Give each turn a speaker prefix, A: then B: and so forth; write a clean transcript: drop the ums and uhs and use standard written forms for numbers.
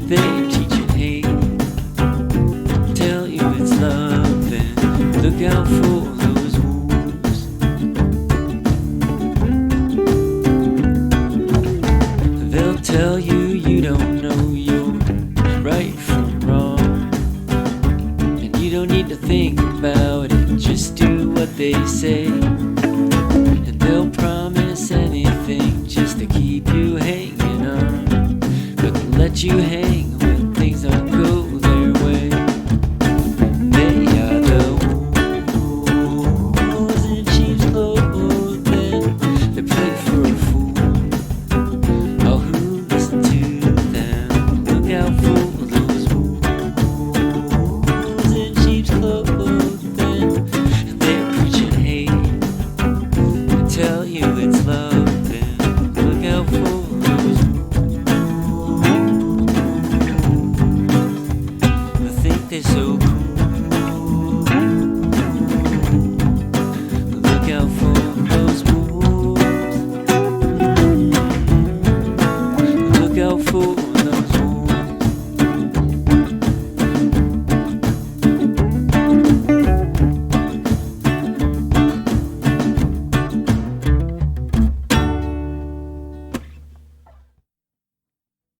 A: they teach you hate, tell you it's love, and look out for those wolves. They'll tell you you don't know your right from wrong, and you don't need to think about it, just do what they say. And they'll promise anything just to keep you hanging on, but they'll let you hang